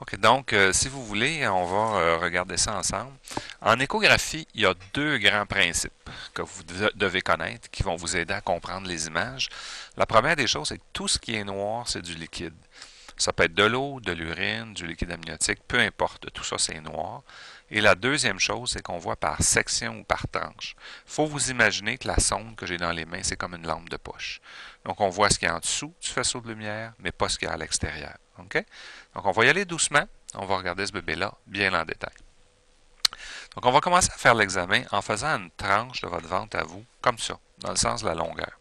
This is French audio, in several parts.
OK, donc, si vous voulez, on va regarder ça ensemble. En échographie, il y a deux grands principes que vous devez connaître qui vont vous aider à comprendre les images. La première des choses, c'est que tout ce qui est noir, c'est du liquide. Ça peut être de l'eau, de l'urine, du liquide amniotique, peu importe, tout ça c'est noir. Et la deuxième chose, c'est qu'on voit par section ou par tranche. Il faut vous imaginer que la sonde que j'ai dans les mains, c'est comme une lampe de poche. Donc on voit ce qu'il y a en dessous du faisceau de lumière, mais pas ce qu'il y a à l'extérieur. OK? Donc on va y aller doucement. On va regarder ce bébé-là bien en détail. Donc on va commencer à faire l'examen en faisant une tranche de votre ventre à vous, comme ça, dans le sens de la longueur.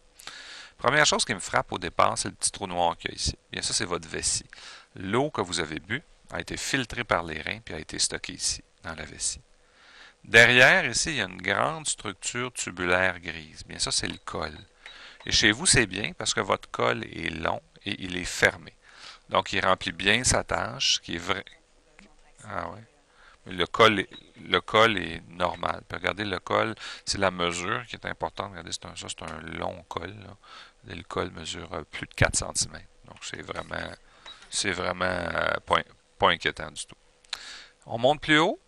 Première chose qui me frappe au départ, c'est le petit trou noir qu'il y a ici. Bien, ça, c'est votre vessie. L'eau que vous avez bue a été filtrée par les reins puis a été stockée ici, dans la vessie. Derrière, ici, il y a une grande structure tubulaire grise. Bien, ça, c'est le col. Et chez vous, c'est bien parce que votre col est long et il est fermé. Donc, il remplit bien sa tâche, qui est vrai. Ah ouais. Le col est normal. Puis regardez, le col, c'est la mesure qui est importante. Regardez, c'est un long col. Là. Le col mesure plus de 4 cm. Donc, c'est vraiment pas inquiétant du tout. On monte plus haut.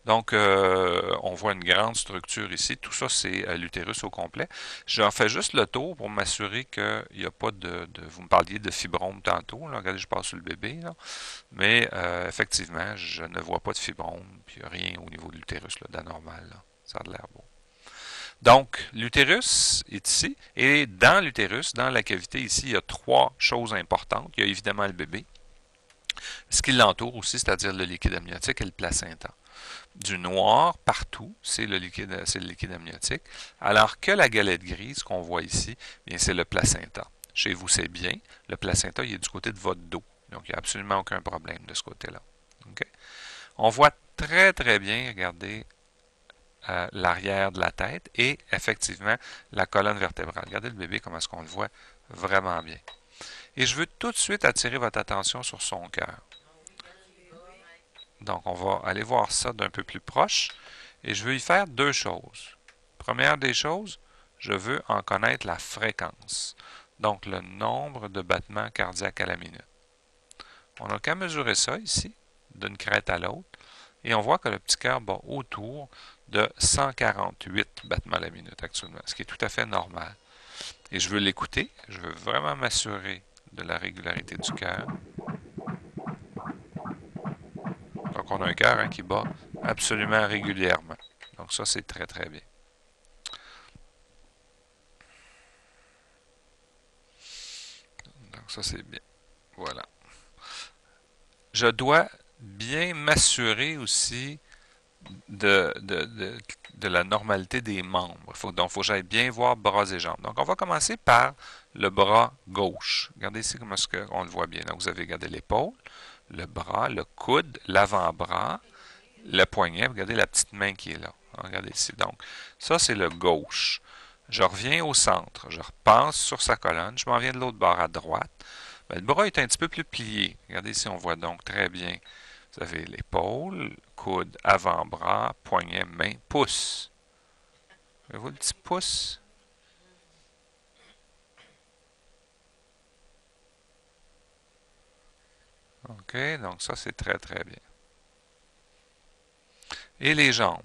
Donc, on voit une grande structure ici. Tout ça, c'est l'utérus au complet. J'en fais juste le tour pour m'assurer qu'il n'y a pas Vous me parliez de fibrome tantôt. Là. Regardez, je passe sur le bébé. Là. Mais effectivement, je ne vois pas de fibrome. Puis il n'y a rien au niveau de l'utérus d'anormal. Ça a l'air beau. Donc, l'utérus est ici. Et dans l'utérus, dans la cavité ici, il y a trois choses importantes. Il y a évidemment le bébé. Ce qui l'entoure aussi, c'est-à-dire le liquide amniotique et le placenta. Du noir partout, c'est le liquide amniotique, alors que la galette grise qu'on voit ici, bien c'est le placenta. Chez vous, c'est bien. Le placenta, il est du côté de votre dos. Donc, il n'y a absolument aucun problème de ce côté-là. OK? On voit très, très bien, regardez, l'arrière de la tête et effectivement la colonne vertébrale. Regardez le bébé, comment est-ce qu'on le voit vraiment bien. Et je veux tout de suite attirer votre attention sur son cœur. Donc, on va aller voir ça d'un peu plus proche. Et je veux y faire deux choses. Première des choses, je veux en connaître la fréquence. Donc, le nombre de battements cardiaques à la minute. On n'a qu'à mesurer ça ici, d'une crête à l'autre. Et on voit que le petit cœur bat autour de 148 battements à la minute actuellement, ce qui est tout à fait normal. Et je veux l'écouter. Je veux vraiment m'assurer de la régularité du cœur. Donc, on a un cœur qui bat absolument régulièrement. Donc, ça, c'est très, très bien. Donc, ça, c'est bien. Voilà. Je dois bien m'assurer aussi de la normalité des membres. Donc, il faut que j'aille bien voir bras et jambes. Donc, on va commencer par le bras gauche. Regardez ici comment est-ce qu'on le voit bien. Donc, vous avez regardé l'épaule, le bras, le coude, l'avant-bras, le poignet. Regardez la petite main qui est là. Regardez ici. Donc, ça, c'est le gauche. Je reviens au centre. Je repasse sur sa colonne. Je m'en viens de l'autre bord à droite. Ben, le bras est un petit peu plus plié. Regardez ici, on voit donc très bien. Vous avez l'épaule, coude, avant-bras, poignet, main, pouce. Voyez-vous le petit pouce? OK, donc ça, c'est très, très bien. Et les jambes.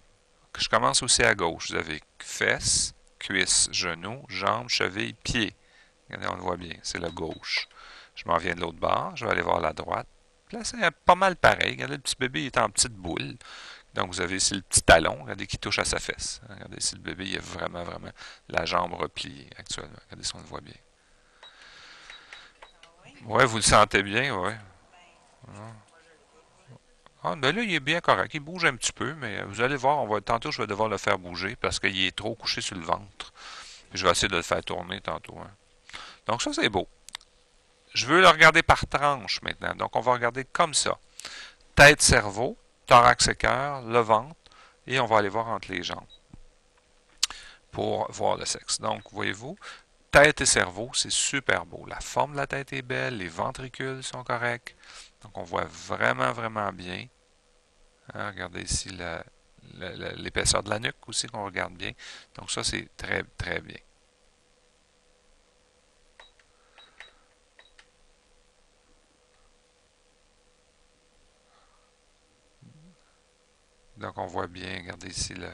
Je commence aussi à gauche. Vous avez fesses, cuisses, genoux, jambes, chevilles, pieds. Regardez, on le voit bien, c'est la gauche. Je m'en viens de l'autre bord, je vais aller voir la droite. Là, c'est pas mal pareil. Regardez, le petit bébé il est en petite boule. Donc, vous avez ici le petit talon, regardez, qui touche à sa fesse. Regardez ici, le bébé, il a vraiment, vraiment la jambe repliée actuellement. Regardez si on le voit bien. Ouais, vous le sentez bien, ouais. Ah, ben là, il est bien correct. Il bouge un petit peu, mais vous allez voir, tantôt, je vais devoir le faire bouger parce qu'il est trop couché sur le ventre. Puis je vais essayer de le faire tourner tantôt. Hein. Donc, ça, c'est beau. Je veux le regarder par tranche maintenant. Donc, on va regarder comme ça. Tête, cerveau, thorax et cœur, le ventre, et on va aller voir entre les jambes pour voir le sexe. Donc, voyez-vous, tête et cerveau, c'est super beau. La forme de la tête est belle, les ventricules sont corrects. Donc, on voit vraiment, vraiment bien. Hein, regardez ici l'épaisseur de la nuque aussi qu'on regarde bien. Donc, ça, c'est très, très bien. Donc on voit bien, regardez ici le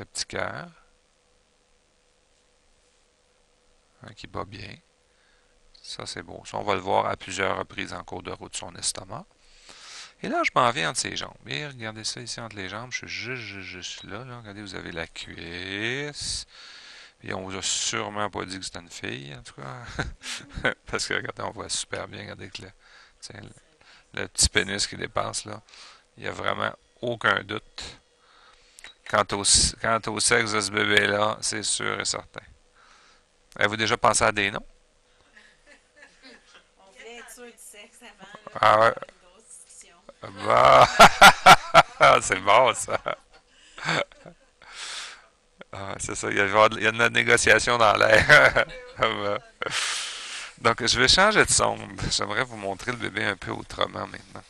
petit cœur hein, qui bat bien. Ça, c'est beau. Ça, on va le voir à plusieurs reprises en cours de route, son estomac. Et là, je m'en viens entre ses jambes. Et regardez ça ici entre les jambes. Je suis juste là, là. Regardez, vous avez la cuisse. Et on vous a sûrement pas dit que c'était une fille, en tout cas. Parce que, regardez, on voit super bien. Regardez que tiens, le petit pénis qui dépasse, là. Il n'y a vraiment aucun doute. Quant au sexe de ce bébé-là, c'est sûr et certain. Avez-vous déjà pensé à des noms? On voulait être sûr du sexe avant, là, Ah ouais. une grosse discussion. Bah, c'est bon ça. Ah, c'est ça, il y a de la négociation dans l'air. Donc, je vais changer de sonde. J'aimerais vous montrer le bébé un peu autrement maintenant.